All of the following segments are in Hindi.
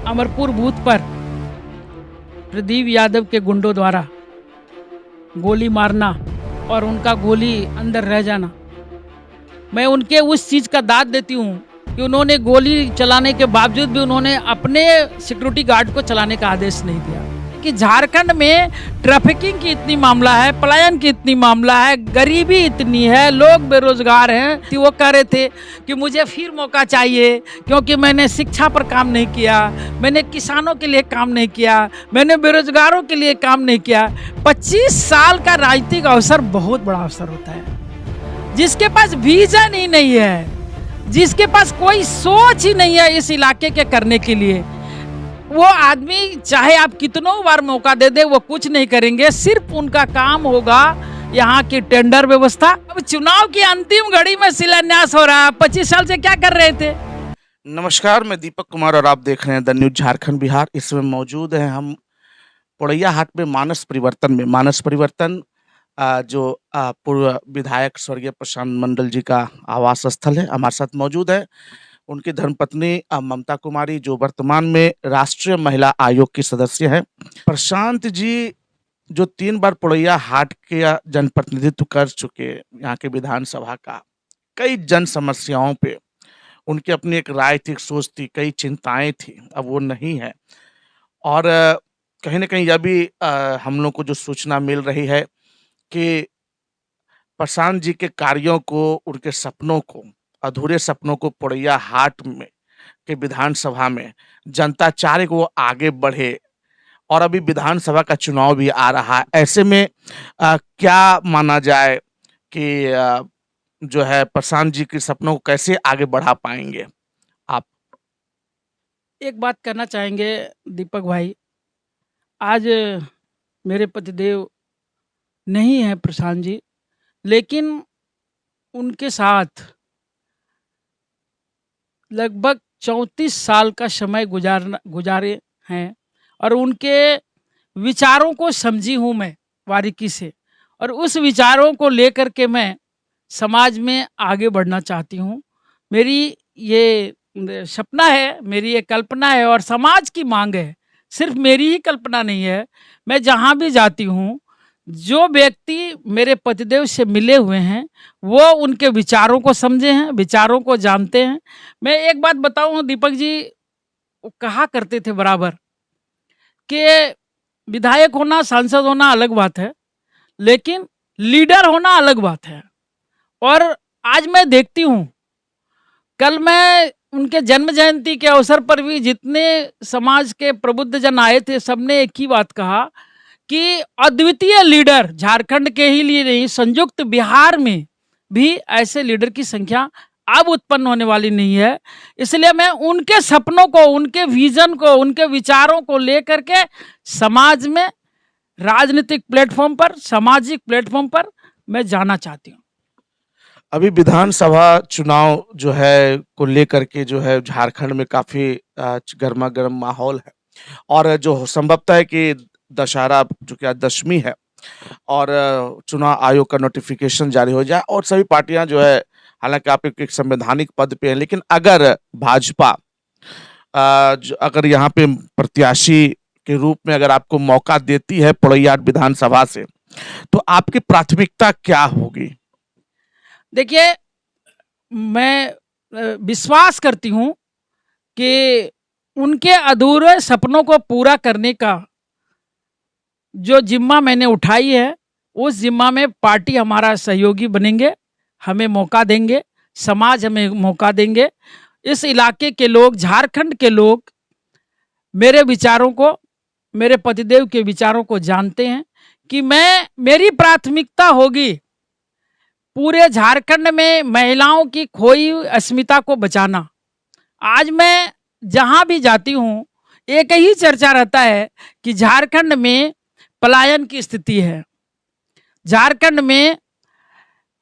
अमरपुर बूथ पर प्रदीप यादव के गुंडों द्वारा गोली मारना और उनका गोली अंदर रह जाना, मैं उनके उस चीज़ का दाद देती हूँ कि उन्होंने गोली चलाने के बावजूद भी उन्होंने अपने सिक्योरिटी गार्ड को चलाने का आदेश नहीं दिया। कि झारखंड में ट्रैफिकिंग की इतनी मामला है, पलायन की इतनी मामला है, गरीबी इतनी है, लोग बेरोजगार हैं कि वो कह रहे थे कि मुझे फिर मौका चाहिए क्योंकि मैंने शिक्षा पर काम नहीं किया, मैंने किसानों के लिए काम नहीं किया, मैंने बेरोजगारों के लिए काम नहीं किया। 25 साल का राजनीतिक अवसर बहुत बड़ा अवसर होता है। जिसके पास विजन ही नहीं है, जिसके पास कोई सोच ही नहीं है इस इलाके के करने के लिए, वो आदमी चाहे आप कितनों बार मौका दे दे वो कुछ नहीं करेंगे। सिर्फ उनका काम होगा यहाँ की टेंडर व्यवस्था। अब चुनाव की अंतिम घड़ी में शिलान्यास हो रहा है, 25 साल से क्या कर रहे थे। नमस्कार, मैं दीपक कुमार और आप देख रहे हैं द न्यूज झारखंड बिहार। इसमें मौजूद हैं हम पोड़ैया हाट में मानस परिवर्तन जो पूर्व विधायक स्वर्गीय प्रशांत मंडल जी का आवास स्थल है। हमारे साथ मौजूद है उनकी धर्मपत्नी ममता कुमारी, जो वर्तमान में राष्ट्रीय महिला आयोग की सदस्य है। प्रशांत जी जो 3 बार पोड़ैया हाट के जनप्रतिनिधित्व कर चुके, यहाँ के विधानसभा का कई जन समस्याओं पे उनकी अपनी एक राय थी, एक सोच थी, कई चिंताएं थी, अब वो नहीं है। और कहीं ना कहीं यह भी हम लोग को जो सूचना मिल रही है कि प्रशांत जी के कार्यों को, उनके सपनों को, अधूरे सपनों को पोड़ैया हाट में के विधानसभा में जनता चाह रही कि वो आगे बढ़े। और अभी विधानसभा का चुनाव भी आ रहा है। ऐसे में क्या माना जाए कि जो है प्रशांत जी के सपनों को कैसे आगे बढ़ा पाएंगे आप? एक बात करना चाहेंगे दीपक भाई, आज मेरे पतिदेव नहीं है प्रशांत जी, लेकिन उनके साथ लगभग 34 साल का समय गुजारे हैं और उनके विचारों को समझी हूँ मैं बारीकी से, और उस विचारों को लेकर के मैं समाज में आगे बढ़ना चाहती हूँ। मेरी ये सपना है, मेरी ये कल्पना है और समाज की मांग है, सिर्फ मेरी ही कल्पना नहीं है। मैं जहाँ भी जाती हूँ, जो व्यक्ति मेरे पतिदेव से मिले हुए हैं वो उनके विचारों को समझे हैं, विचारों को जानते हैं। मैं एक बात बताऊं दीपक जी, वो कहा करते थे बराबर कि विधायक होना, सांसद होना अलग बात है, लेकिन लीडर होना अलग बात है। और आज मैं देखती हूँ, कल मैं उनके जन्म जयंती के अवसर पर भी जितने समाज के प्रबुद्ध जन आए थे, सबने एक ही बात कहा कि अद्वितीय लीडर झारखंड के ही लिए नहीं, संयुक्त बिहार में भी ऐसे लीडर की संख्या अब उत्पन्न होने वाली नहीं है। इसलिए मैं उनके सपनों को, उनके विजन को, उनके विचारों को लेकर के समाज में, राजनीतिक प्लेटफॉर्म पर, सामाजिक प्लेटफॉर्म पर मैं जाना चाहती हूँ। अभी विधानसभा चुनाव जो है को लेकर के जो है झारखंड में काफी गर्मा गर्म माहौल है। और जो संभवतः है कि दशहरा, जो कि आज दशमी है, और चुनाव आयोग का नोटिफिकेशन जारी हो जाए और सभी पार्टियां जो है, हालांकि आप एक संवैधानिक पद पे हैं, लेकिन अगर भाजपा अगर यहाँ पे प्रत्याशी के रूप में अगर आपको मौका देती है पोड़ैया विधानसभा से, तो आपकी प्राथमिकता क्या होगी? देखिए, मैं विश्वास करती हूँ कि उनके अधूरे सपनों को पूरा करने का जो जिम्मा मैंने उठाई है, उस जिम्मा में पार्टी हमारा सहयोगी बनेंगे, हमें मौका देंगे, समाज हमें मौका देंगे। इस इलाके के लोग, झारखंड के लोग मेरे विचारों को, मेरे पतिदेव के विचारों को जानते हैं कि मेरी प्राथमिकता होगी पूरे झारखंड में महिलाओं की खोई अस्मिता को बचाना। आज मैं जहां भी जाती हूं, एक ही चर्चा रहता है कि झारखंड में पलायन की स्थिति है। झारखंड में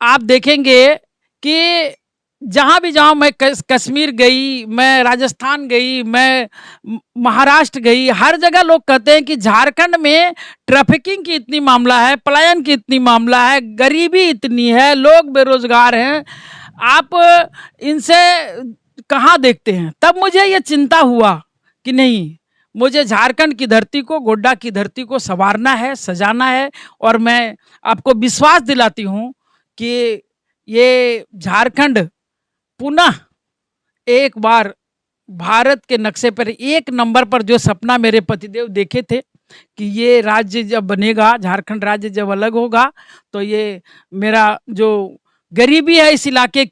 आप देखेंगे कि जहाँ भी जाऊँ, मैं कश्मीर गई, मैं राजस्थान गई, मैं महाराष्ट्र गई, हर जगह लोग कहते हैं कि झारखंड में ट्रैफिकिंग की इतनी मामला है, पलायन की इतनी मामला है, गरीबी इतनी है, लोग बेरोजगार हैं, आप इनसे कहाँ देखते हैं। तब मुझे ये चिंता हुआ कि नहीं, मुझे झारखंड की धरती को, गोड्डा की धरती को संवारना है, सजाना है। और मैं आपको विश्वास दिलाती हूँ कि ये झारखंड पुनः एक बार भारत के नक्शे पर एक नंबर पर, जो सपना मेरे पतिदेव देखे थे कि ये राज्य जब बनेगा, झारखंड राज्य जब अलग होगा, तो ये मेरा जो गरीबी है इस इलाके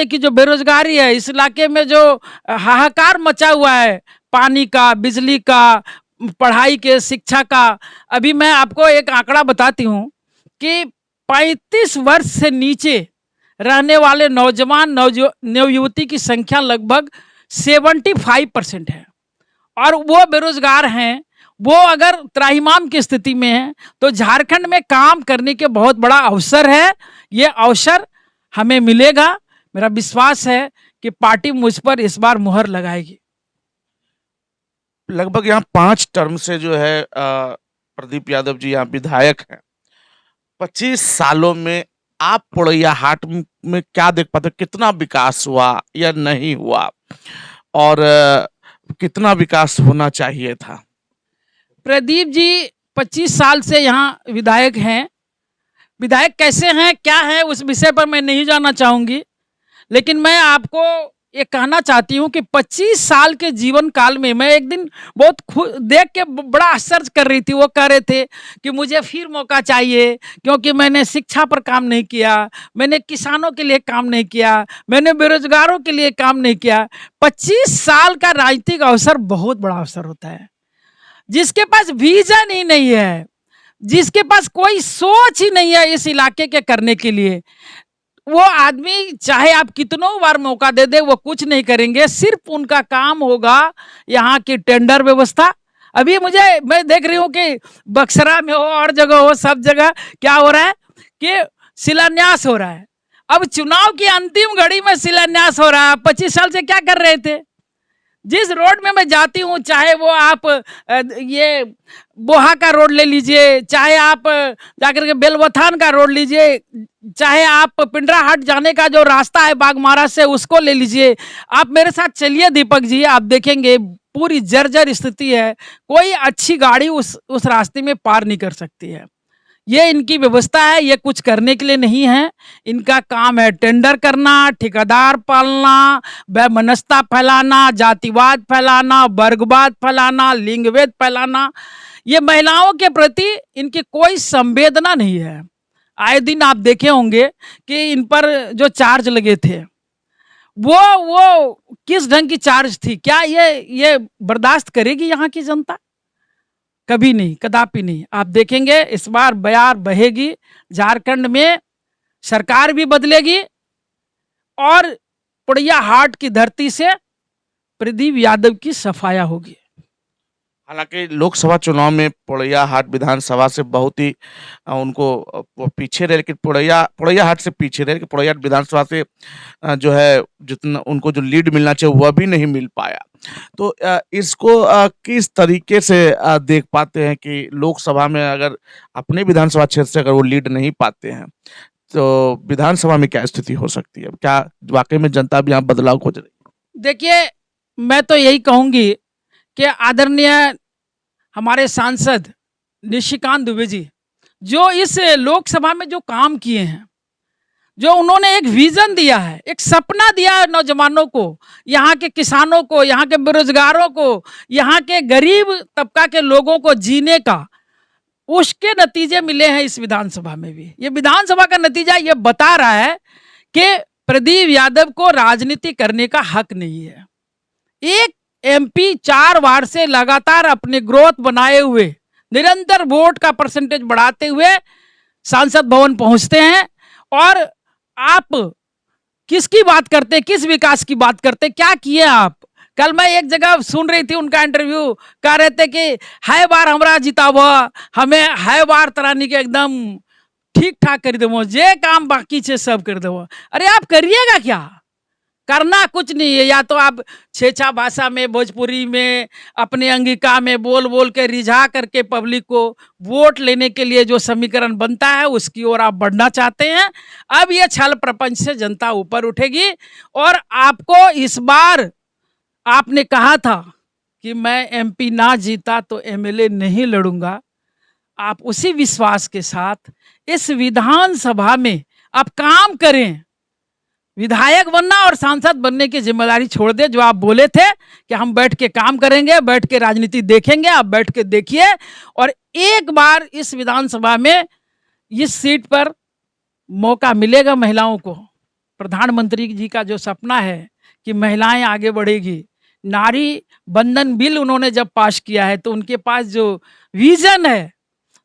की जो बेरोजगारी है, इस इलाके में जो हाहाकार मचा हुआ है, पानी का, बिजली का, पढ़ाई के, शिक्षा का। अभी मैं आपको एक आंकड़ा बताती हूँ कि 35 वर्ष से नीचे रहने वाले नौजवान नवयुवती की संख्या लगभग 75% है। और वो बेरोजगार हैं, वो अगर त्राहिमाम की स्थिति में है, तो झारखंड में काम करने के बहुत बड़ा अवसर है। ये अवसर हमें मिलेगा। मेरा विश्वास है कि पार्टी मुझ पर इस बार मुहर लगाएगी। लगभग यहाँ 5 टर्म से जो है प्रदीप यादव जी यहाँ विधायक हैं। 25 सालों में आप पोड़ैयाहाट में क्या देख पाते, कितना विकास हुआ या नहीं हुआ, और कितना विकास होना चाहिए था? प्रदीप जी 25 साल से यहाँ विधायक हैं। विधायक कैसे हैं, क्या है, उस विषय पर मैं नहीं जानना चाहूंगी, लेकिन मैं आपको ये कहना चाहती हूँ कि 25 साल के जीवन काल में मैं एक दिन बहुत देख के बड़ा आश्चर्य कर रही थी। वो कह रहे थे कि मुझे फिर मौका चाहिए, क्योंकि मैंने शिक्षा पर काम नहीं किया, मैंने किसानों के लिए काम नहीं किया, मैंने बेरोजगारों के लिए काम नहीं किया। 25 साल का राजनीतिक अवसर बहुत बड़ा अवसर होता है। जिसके पास विजन ही नहीं है, जिसके पास कोई सोच ही नहीं है इस इलाके के करने के लिए, वो आदमी चाहे आप कितनों बार मौका दे दे, वो कुछ नहीं करेंगे। सिर्फ उनका काम होगा यहाँ की टेंडर व्यवस्था। अभी मैं देख रही हूँ कि बक्सरा में हो और जगह हो, सब जगह क्या हो रहा है कि शिलान्यास हो रहा है। अब चुनाव की अंतिम घड़ी में शिलान्यास हो रहा है। 25 साल से क्या कर रहे थे? जिस रोड में मैं जाती हूँ, चाहे वो आप ये बोहा का रोड ले लीजिए, चाहे आप जाकर के बेलवथान का रोड लीजिए, चाहे आप पिंडराहाट जाने का जो रास्ता है बागमारा से, उसको ले लीजिए। आप मेरे साथ चलिए दीपक जी, आप देखेंगे पूरी जर्जर स्थिति है। कोई अच्छी गाड़ी उस रास्ते में पार नहीं कर सकती है। ये इनकी व्यवस्था है, ये कुछ करने के लिए नहीं है। इनका काम है टेंडर करना, ठेकेदार पालना, वैमनस्यता फैलाना, जातिवाद फैलाना, वर्गवाद फैलाना, लिंगभेद फैलाना। ये महिलाओं के प्रति इनकी कोई संवेदना नहीं है। आए दिन आप देखे होंगे कि इन पर जो चार्ज लगे थे, वो किस ढंग की चार्ज थी? क्या ये बर्दाश्त करेगी यहाँ की जनता? कभी नहीं, कदापि नहीं। आप देखेंगे इस बार बयार बहेगी, झारखंड में सरकार भी बदलेगी और पोड़ैयाहाट की धरती से प्रदीप यादव की सफाया होगी। हालांकि लोकसभा चुनाव में पोड़ैयाहाट विधानसभा से बहुत ही उनको पीछे रहे, लेकिन पोड़ैयाहाट से पीछे रहे, पोड़ैयाहाट विधानसभा से जो है जितना उनको जो लीड मिलना चाहिए वह भी नहीं मिल पाया। तो इसको किस तरीके से देख पाते हैं कि लोकसभा में अगर अपने विधानसभा क्षेत्र से अगर वो लीड नहीं पाते हैं, तो विधानसभा में क्या स्थिति हो सकती है? क्या वाकई में जनता भी यहाँ बदलाव खोज रही है? देखिए, मैं तो यही कहूंगी कि आदरणीय हमारे सांसद निशिकांत दुबे जी, जो इस लोकसभा में जो काम किए हैं, जो उन्होंने एक विजन दिया है, एक सपना दिया है नौजवानों को, यहाँ के किसानों को, यहाँ के बेरोजगारों को, यहाँ के गरीब तबका के लोगों को जीने का, उसके नतीजे मिले हैं इस विधानसभा में भी। ये विधानसभा का नतीजा ये बता रहा है कि प्रदीप यादव को राजनीति करने का हक नहीं है। एक एमपी 4 बार से लगातार अपने ग्रोथ बनाए हुए, निरंतर वोट का परसेंटेज बढ़ाते हुए सांसद भवन पहुंचते हैं, और आप किसकी बात करते, किस विकास की बात करते, क्या किए आप? कल मैं एक जगह सुन रही थी उनका इंटरव्यू, कह रहे थे कि है बार हमरा जिताब, हमें है बार तरानी के एकदम ठीक ठाक कर देवो, जे काम बाकी छे सब कर देवो। अरे आप करिएगा क्या? करना कुछ नहीं है। या तो आप छेछा भाषा में, भोजपुरी में, अपने अंगिका में बोल बोल के रिझा करके पब्लिक को वोट लेने के लिए जो समीकरण बनता है उसकी ओर आप बढ़ना चाहते हैं। अब ये छल प्रपंच से जनता ऊपर उठेगी और आपको इस बार आपने कहा था कि मैं एमपी ना जीता तो एमएलए नहीं लड़ूंगा। आप उसी विश्वास के साथ इस विधानसभा में आप काम करें। विधायक बनना और सांसद बनने की जिम्मेदारी छोड़ दे। जो आप बोले थे कि हम बैठ के काम करेंगे, बैठ के राजनीति देखेंगे, आप बैठ के देखिए और एक बार इस विधानसभा में इस सीट पर मौका मिलेगा महिलाओं को। प्रधानमंत्री जी का जो सपना है कि महिलाएं आगे बढ़ेगी, नारी बंधन बिल उन्होंने जब पास किया है तो उनके पास जो विजन है,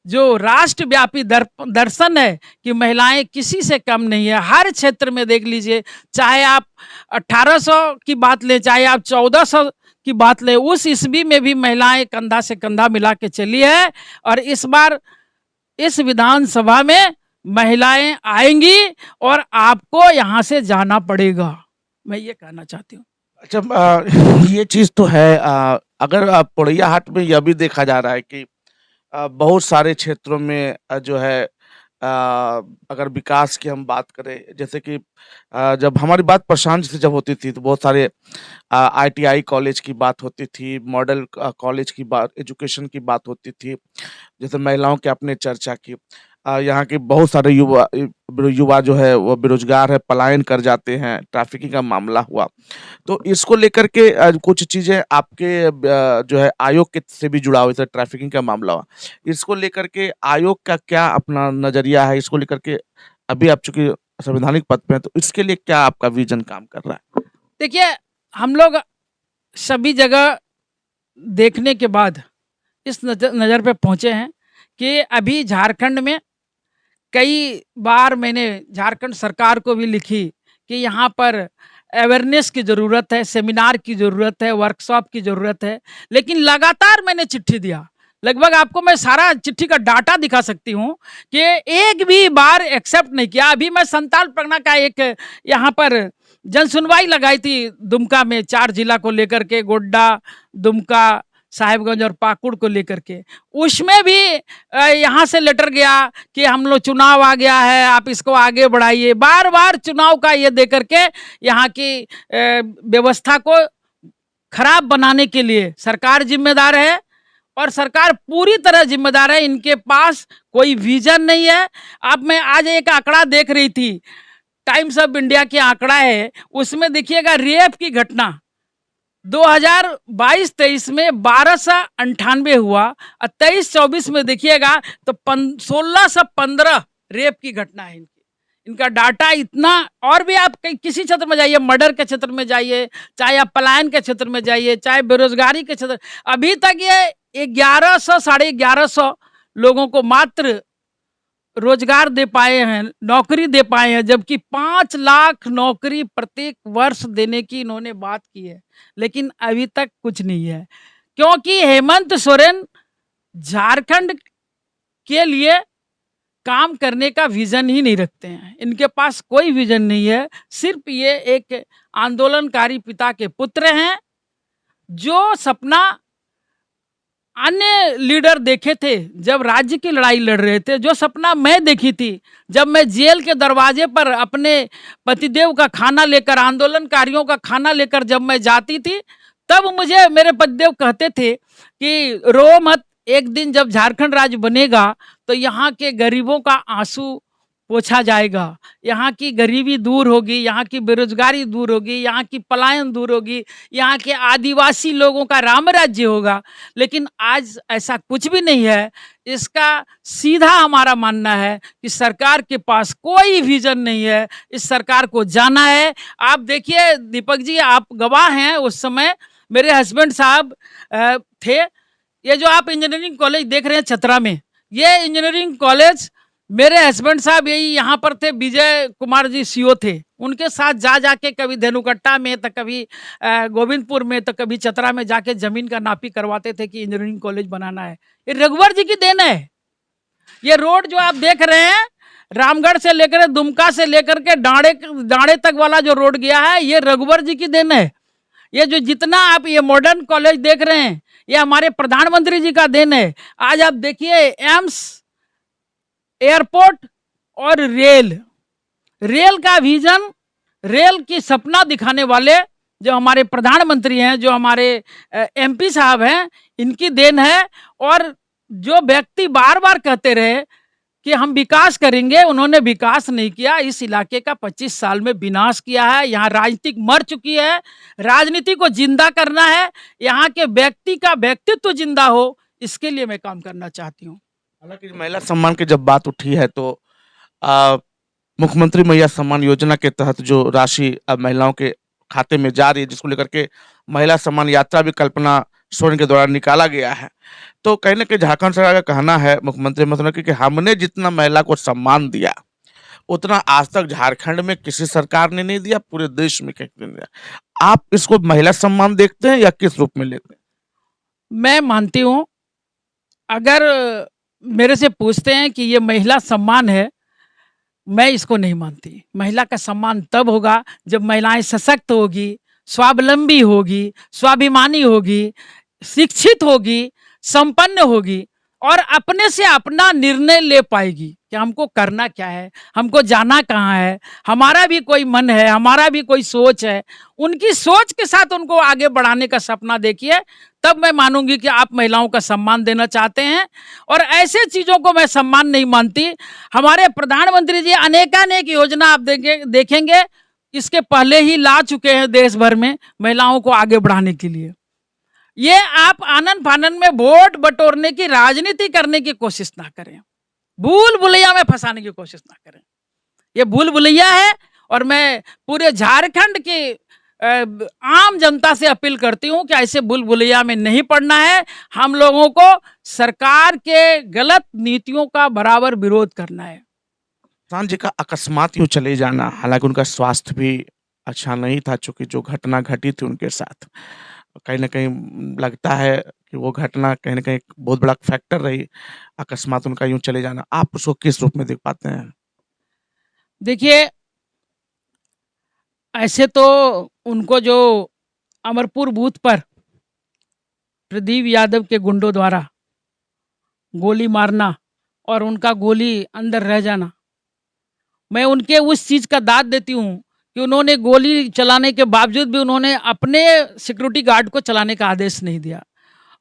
जो राष्ट्रव्यापी दर्शन है कि महिलाएं किसी से कम नहीं है। हर क्षेत्र में देख लीजिए, चाहे आप 1800 की बात लें, चाहे आप 1400 की बात लें, उस ईस्वी में भी महिलाएं कंधा से कंधा मिला के चली है। और इस बार इस विधानसभा में महिलाएं आएंगी और आपको यहाँ से जाना पड़ेगा, मैं ये कहना चाहती हूँ। अच्छा, ये चीज तो है। अगर पोड़ैया हाट में यह भी देखा जा रहा है कि बहुत सारे क्षेत्रों में जो है अगर विकास की हम बात करें, जैसे कि जब हमारी बात प्रशांत से जब होती थी तो बहुत सारे आईटीआई कॉलेज की बात होती थी, मॉडल कॉलेज की बात, एजुकेशन की बात होती थी, जैसे महिलाओं के आपने चर्चा की। यहाँ के बहुत सारे युवा जो है वो बेरोजगार है, पलायन कर जाते हैं, ट्रैफिकिंग का मामला हुआ। तो इसको लेकर के कुछ चीजें आपके जो है आयोग के से भी जुड़ा हुआ, जैसे ट्रैफिकिंग का मामला हुआ, इसको लेकर के आयोग का क्या अपना नजरिया है? इसको लेकर के अभी आप चूंकि संवैधानिक पद पे हैं तो इसके लिए क्या आपका विजन काम कर रहा है? देखिए, हम लोग सभी जगह देखने के बाद इस नज़र पे पहुंचे हैं कि अभी झारखंड में कई बार मैंने झारखंड सरकार को भी लिखी कि यहाँ पर अवेयरनेस की ज़रूरत है, सेमिनार की ज़रूरत है, वर्कशॉप की ज़रूरत है। लेकिन लगातार मैंने चिट्ठी दिया, लगभग आपको मैं सारा चिट्ठी का डाटा दिखा सकती हूँ कि एक भी बार एक्सेप्ट नहीं किया। अभी मैं संताल परगना का एक यहाँ पर जन सुनवाई लगाई थी दुमका में, 4 जिला को लेकर के, गोड्डा, दुमका, साहिबगंज और पाकुड़ को लेकर के। उसमें भी यहाँ से लेटर गया कि हम लोग चुनाव आ गया है, आप इसको आगे बढ़ाइए। बार बार चुनाव का ये दे करके यहाँ की व्यवस्था को खराब बनाने के लिए सरकार जिम्मेदार है और सरकार पूरी तरह जिम्मेदार है। इनके पास कोई विजन नहीं है। अब मैं आज एक आंकड़ा देख रही थी, टाइम्स ऑफ इंडिया के आंकड़ा है, उसमें देखिएगा रेप की घटना 2022-23 में 1298 हुआ और 23-24 में देखिएगा तो 1615 रेप की घटना है। इनका डाटा इतना। और भी आप किसी क्षेत्र में जाइए, मर्डर के क्षेत्र में जाइए, चाहे आप पलायन के क्षेत्र में जाइए, चाहे बेरोजगारी के क्षेत्र, अभी तक ये 1100 साढ़े 1100 लोगों को मात्र रोजगार दे पाए हैं, नौकरी दे पाए हैं, जबकि 5 लाख नौकरी प्रत्येक वर्ष देने की इन्होंने बात की है। लेकिन अभी तक कुछ नहीं है, क्योंकि हेमंत सोरेन झारखंड के लिए काम करने का विजन ही नहीं रखते हैं। इनके पास कोई विजन नहीं है। सिर्फ ये एक आंदोलनकारी पिता के पुत्र हैं, जो सपना अन्य लीडर देखे थे जब राज्य की लड़ाई लड़ रहे थे, जो सपना मैं देखी थी जब मैं जेल के दरवाजे पर अपने पतिदेव का खाना लेकर, आंदोलनकारियों का खाना लेकर जब मैं जाती थी, तब मुझे मेरे पतिदेव कहते थे कि रो मत, एक दिन जब झारखंड राज्य बनेगा तो यहाँ के गरीबों का आंसू पोछा जाएगा, यहाँ की गरीबी दूर होगी, यहाँ की बेरोजगारी दूर होगी, यहाँ की पलायन दूर होगी, यहाँ के आदिवासी लोगों का राम राज्य होगा। लेकिन आज ऐसा कुछ भी नहीं है। इसका सीधा हमारा मानना है कि सरकार के पास कोई विजन नहीं है। इस सरकार को जाना है। आप देखिए दीपक जी, आप गवाह हैं, उस समय मेरे हस्बैंड साहब थे। ये जो आप इंजीनियरिंग कॉलेज देख रहे हैं चतरा में, ये इंजीनियरिंग कॉलेज मेरे हस्बैंड साहब यही यहाँ पर थे, विजय कुमार जी सीओ थे, उनके साथ जा जाके कभी धेनुकट्टा में तो कभी गोविंदपुर में तो कभी चतरा में जाके जमीन का नापी करवाते थे कि इंजीनियरिंग कॉलेज बनाना है। ये रघुवर जी की देन है। ये रोड जो आप देख रहे हैं, रामगढ़ से लेकर दुमका से लेकर के डांडे तक वाला जो रोड गया है, ये रघुवर जी की देन है। ये जो जितना आप ये मॉडर्न कॉलेज देख रहे हैं, ये हमारे प्रधानमंत्री जी का देन है। आज आप देखिए एम्स, एयरपोर्ट और रेल का विजन, रेल की सपना दिखाने वाले जो हमारे प्रधानमंत्री हैं, जो हमारे एमपी साहब हैं, इनकी देन है। और जो व्यक्ति बार बार कहते रहे कि हम विकास करेंगे, उन्होंने विकास नहीं किया। इस इलाके का 25 साल में विनाश किया है। यहाँ राजनीतिक मर चुकी है। राजनीति को जिंदा करना है, यहाँ के व्यक्ति का व्यक्तित्व जिंदा हो, इसके लिए मैं काम करना चाहती हूँ। हालांकि महिला सम्मान की जब बात उठी है तो मुख्यमंत्री महिला सम्मान योजना के तहत जो राशि अब महिलाओं के खाते में जा रही है, जिसको लेकर के महिला सम्मान यात्रा भी कल्पना सोरेन के द्वारा निकाला गया है, तो कहीं ना कहीं झारखंड सरकार का कहना है, मुख्यमंत्री मतलब कि हमने जितना महिला को सम्मान दिया उतना आज तक झारखंड में किसी सरकार ने नहीं दिया, पूरे देश में कहीं नहीं दिया। आप इसको महिला सम्मान देखते हैं या किस रूप में लेते हैं? मैं मानती हूँ, अगर मेरे से पूछते हैं कि ये महिला सम्मान है, मैं इसको नहीं मानती। महिला का सम्मान तब होगा जब महिलाएं सशक्त होगी, स्वावलंबी होगी, स्वाभिमानी होगी, शिक्षित होगी, संपन्न होगी और अपने से अपना निर्णय ले पाएगी कि हमको करना क्या है, हमको जाना कहाँ है, हमारा भी कोई मन है, हमारा भी कोई सोच है। उनकी सोच के साथ उनको आगे बढ़ाने का सपना देखिए, तब मैं मानूंगी कि आप महिलाओं का सम्मान देना चाहते हैं। और ऐसे चीजों को मैं सम्मान नहीं मानती। हमारे प्रधानमंत्री जी अनेकानेक योजना आप देखेंगे, इसके पहले ही ला चुके हैं देश भर में महिलाओं को आगे बढ़ाने के लिए। ये आप आनन फानन में वोट बटोरने की राजनीति करने की कोशिश ना करें, भूल भुलैया में फंसाने की कोशिश ना करें। ये भूल भुलैया है। और मैं पूरे झारखंड की आम जनता से अपील करती हूं कि ऐसे भूल भुलैया में नहीं पड़ना है। हम लोगों को सरकार के गलत नीतियों का बराबर विरोध करना है। किसान जी का अकस्मात यूं चले जाना, हालांकि उनका स्वास्थ्य भी अच्छा नहीं था, चूंकि जो घटना घटी थी उनके साथ, कहीं ना कहीं लगता है कि वो घटना कहीं ना कहीं एक बहुत बड़ा फैक्टर रही, अकस्मात उनका यूं चले जाना। आप उसको किस रूप में देख पाते हैं? देखिए, ऐसे तो उनको जो अमरपुर बूथ पर प्रदीप यादव के गुंडों द्वारा गोली मारना और उनका गोली अंदर रह जाना, मैं उनके उस चीज का दाद देती हूँ कि उन्होंने गोली चलाने के बावजूद भी उन्होंने अपने सिक्योरिटी गार्ड को चलाने का आदेश नहीं दिया।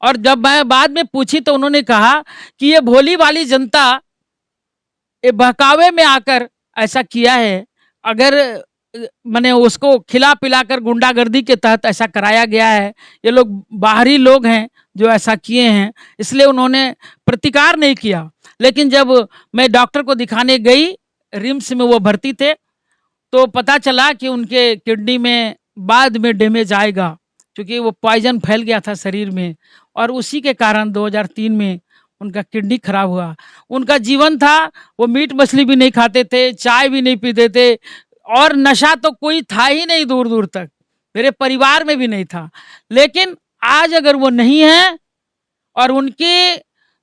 और जब मैं बाद में पूछी तो उन्होंने कहा कि ये भोली वाली जनता ये बहकावे में आकर ऐसा किया है। अगर मैंने उसको खिला पिलाकर गुंडागर्दी के तहत ऐसा कराया गया है, ये लोग बाहरी लोग हैं जो ऐसा किए हैं, इसलिए उन्होंने प्रतिकार नहीं किया। लेकिन जब मैं डॉक्टर को दिखाने गई, रिम्स में वो भर्ती थे, तो पता चला कि उनके किडनी में बाद में डैमेज आएगा, क्योंकि वो पॉइजन फैल गया था शरीर में। और उसी के कारण 2003 में उनका किडनी खराब हुआ। उनका जीवन था, वो मीट मछली भी नहीं खाते थे, चाय भी नहीं पीते थे, और नशा तो कोई था ही नहीं, दूर दूर तक मेरे परिवार में भी नहीं था। लेकिन आज अगर वो नहीं है और उनके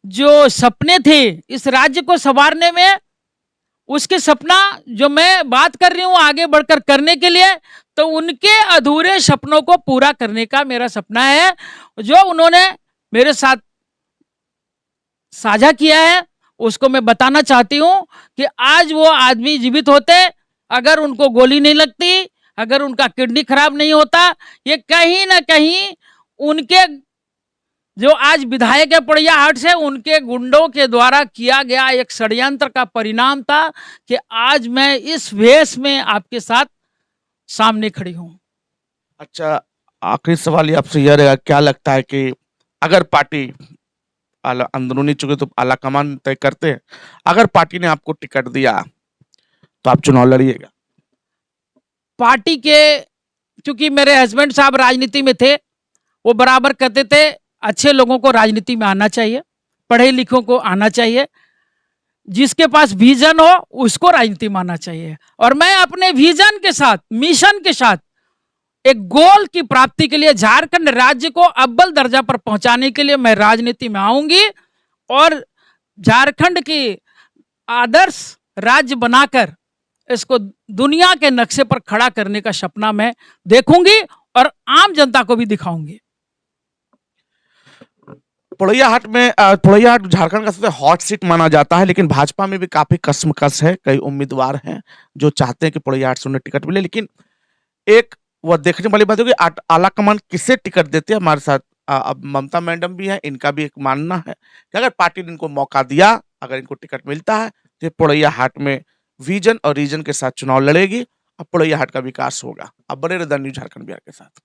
जो सपने थे इस राज्य को संवारने में, उसके सपना जो मैं बात कर रही हूँ आगे बढ़कर करने के लिए, तो उनके अधूरे सपनों को पूरा करने का मेरा सपना है, जो उन्होंने मेरे साथ साझा किया है। उसको मैं बताना चाहती हूँ कि आज वो आदमी जीवित होते, अगर उनको गोली नहीं लगती, अगर उनका किडनी खराब नहीं होता, ये कहीं ना कहीं उनके जो आज विधायक है पोड़ैयाहाट से, उनके गुंडों के द्वारा किया गया एक षड्यंत्र का परिणाम था कि आज मैं इस वेश में आपके साथ सामने खड़ी हूं। अच्छा, आखिरी सवाल ये आपसे यह रहेगा, क्या लगता है कि अगर पार्टी अंदरूनी, चुके तो आलाकमान तय करते हैं, अगर पार्टी ने आपको टिकट दिया तो आप चुनाव लड़िएगा? पार्टी के, चूंकि मेरे हस्बैंड साहब राजनीति में थे, वो बराबर कहते थे अच्छे लोगों को राजनीति में आना चाहिए, पढ़े लिखों को आना चाहिए, जिसके पास विजन हो उसको राजनीति में आना चाहिए। और मैं अपने विजन के साथ, मिशन के साथ, एक गोल की प्राप्ति के लिए, झारखंड राज्य को अव्वल दर्जा पर पहुंचाने के लिए मैं राजनीति में आऊंगी और झारखंड की आदर्श राज्य बनाकर इसको दुनिया के नक्शे पर खड़ा करने का सपना मैं देखूंगी और आम जनता को भी दिखाऊंगी। पोड़ैयाहाट झारखंड का सबसे हॉट सीट माना जाता है, लेकिन भाजपा में भी काफी कश्मकश है। कई उम्मीदवार हैं जो चाहते हैं कि पोड़ैयाहाट से उन्हें टिकट मिले, लेकिन एक वह देखने वाली बात होगी आला कमान किसे टिकट देते हैं। हमारे साथ अब ममता मैडम भी हैं, इनका भी एक मानना है कि अगर पार्टी ने इनको मौका दिया, अगर इनको टिकट मिलता है तो ये पोड़ैया हाट में विजन और रीजन के साथ चुनाव लड़ेगी और पोड़ैया हाट का विकास होगा। अब बने रहे द न्यूज़ झारखंड बिहार के साथ।